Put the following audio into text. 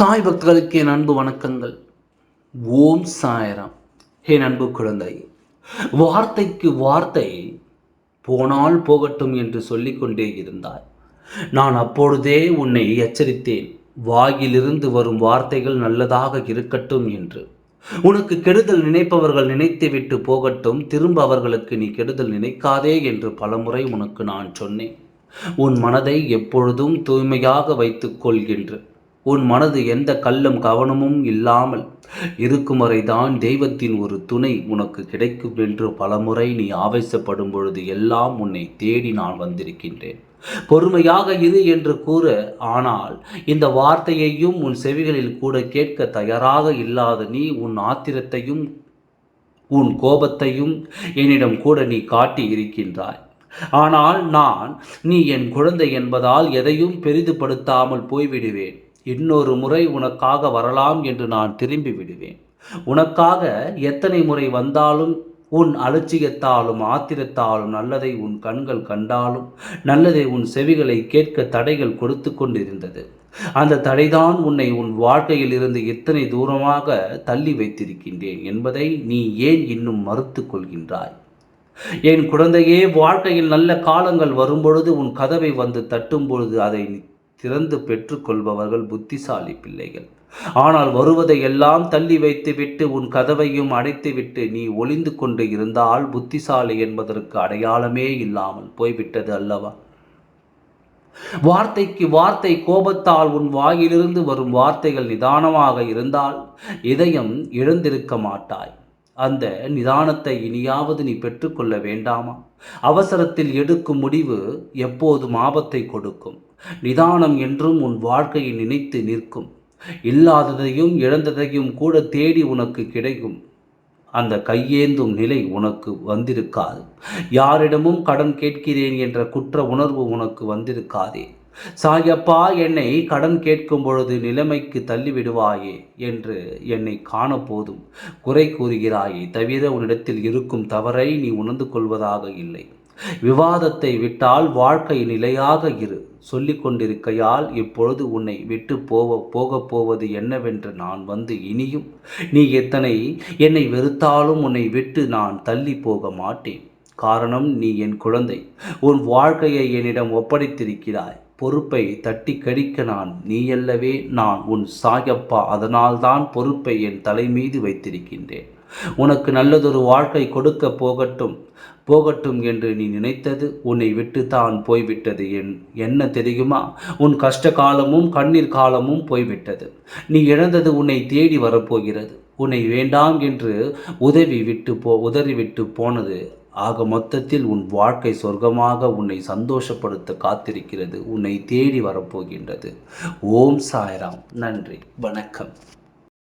சாய் பக்தர்களுக்கு என் அன்பு வணக்கங்கள். ஓம் சாய்ராம். என் அன்பு குழந்தை, வார்த்தைக்கு வார்த்தை போனால் போகட்டும் என்று சொல்லிக்கொண்டே இருந்தாய். நான் அப்பொழுதே உன்னை எச்சரித்தேன், வாயிலிருந்து வரும் வார்த்தைகள் நல்லதாக இருக்கட்டும் என்று. உனக்கு கெடுதல் நினைப்பவர்கள் நினைத்துவிட்டு போகட்டும், திரும்ப அவர்களுக்கு நீ கெடுதல் நினைக்காதே என்று பலமுறை உனக்கு நான் சொன்னேன். உன் மனதை எப்பொழுதும் தூய்மையாக வைத்துக் கொள்கின்ற உன் மனது எந்த கள்ளம் கவனமும் இல்லாமல் இருக்கும் வரைதான் தெய்வத்தின் ஒரு துணை உனக்கு கிடைக்கும் என்று பலமுறை நீ ஆவேசப்படும் பொழுது எல்லாம் உன்னை தேடி நான் வந்திருக்கின்றேன். பொறுமையாக இரு என்று கூற, ஆனால் இந்த வார்த்தையையும் உன் செவிகளில் கூட கேட்க தயாராக இல்லாத நீ உன் ஆத்திரத்தையும் உன் கோபத்தையும் என்னிடம் கூட நீ காட்டி இருக்கின்றாய். ஆனால் நீ என் குழந்தை என்பதால் எதையும் பெரிதுபடுத்தாமல் போய்விடுவேன். இன்னொரு முறை உனக்காக வரலாம் என்று நான் திரும்பி விடுவேன். உனக்காக எத்தனை முறை வந்தாலும் உன் அலட்சியத்தாலும் ஆத்திரத்தாலும் நல்லதை உன் கண்கள் கண்டாலும் நல்லதை உன் செவிகளை கேட்க தடைகள் கொடுத்து கொண்டிருந்தது. அந்த தடைதான் உன்னை உன் வாழ்க்கையில் இருந்து எத்தனை தூரமாக தள்ளி வைத்திருக்கின்றேன் என்பதை நீ ஏன் இன்னும் மறுத்து கொள்கின்றாய்? என் குழந்தையே, வாழ்க்கையில் நல்ல காலங்கள் வரும்பொழுது உன் கதவை வந்து தட்டும் பொழுது அதை திறந்து பெற்றுக்கொள்பவர்கள் புத்திசாலி பிள்ளைகள். ஆனால் வருவதை எல்லாம் தள்ளி வைத்துவிட்டு உன் கதவையும் அடைத்துவிட்டு நீ ஒளிந்து கொண்டு இருந்தால் புத்திசாலி என்பதற்கு அடையாளமே இல்லாமல் போய்விட்டது அல்லவா? வார்த்தைக்கு வார்த்தை கோபத்தால் உன் வாயிலிருந்து வரும் வார்த்தைகள் நிதானமாக இருந்தால் இதயம் இழந்திருக்க மாட்டாய். அந்த நிதானத்தை இனியாவது நீ பெற்றுக்கொள்ள வேண்டாமா? அவசரத்தில் எடுக்கும் முடிவு எப்போதும் ஆபத்தை கொடுக்கும். நிதானம் என்றும் உன் வாழ்க்கையை நினைத்து நிற்கும். இல்லாததையும் இழந்ததையும் கூட தேடி உனக்கு கிடைக்கும். அந்த கையேந்தும் நிலை உனக்கு வந்திருக்காது. யாரிடமும் கடன் கேட்கிறேன் என்ற குற்ற உணர்வு உனக்கு வந்திருக்காதே. சாயப்பா, என்னை கடன் கேட்கும் பொழுது நிலைமைக்கு தள்ளிவிடுவாயே என்று என்னை காணப்போதும் குறை கூறுகிறாயே தவிர உன்னிடத்தில் இருக்கும் தவறை நீ உணர்ந்து கொள்வதாக இல்லை. விவாதத்தை விட்டால் வாழ்க்கை நிலையாக இரு சொல்லிக் கொண்டிருக்கையால் இப்பொழுது உன்னை விட்டு போகப் போவது என்னவென்று நான் வந்து இனியும் நீ என்னை வெறுத்தாலும் உன்னை விட்டு நான் தள்ளி போக மாட்டேன். காரணம், நீ என் குழந்தை. உன் வாழ்க்கையை என்னிடம் ஒப்படைத்திருக்கிறாய். பொறுப்பை தட்டி கழிக்க நீயல்லவே நான் உன் சாயப்பா. அதனால்தான் பொறுப்பை என் தலை மீது வைத்திருக்கின்றேன். உனக்கு நல்லதொரு வாழ்க்கை கொடுக்க போகட்டும் என்று நீ நினைத்தது உன்னை விட்டுத்தான் போய்விட்டது. என்ன தெரியுமா? உன் கஷ்ட காலமும் கண்ணீர் காலமும் போய்விட்டது. நீ இழந்தது உன்னை தேடி வரப்போகிறது. உன்னை வேண்டாம் என்று உதறிவிட்டு போனது ஆக மொத்தத்தில் உன் வாழ்க்கை சொர்க்கமாக உன்னை சந்தோஷப்படுத்த காத்திருக்கிறது. உன்னை தேடி வரப்போகின்றது. ஓம் சாய்ராம். நன்றி, வணக்கம்.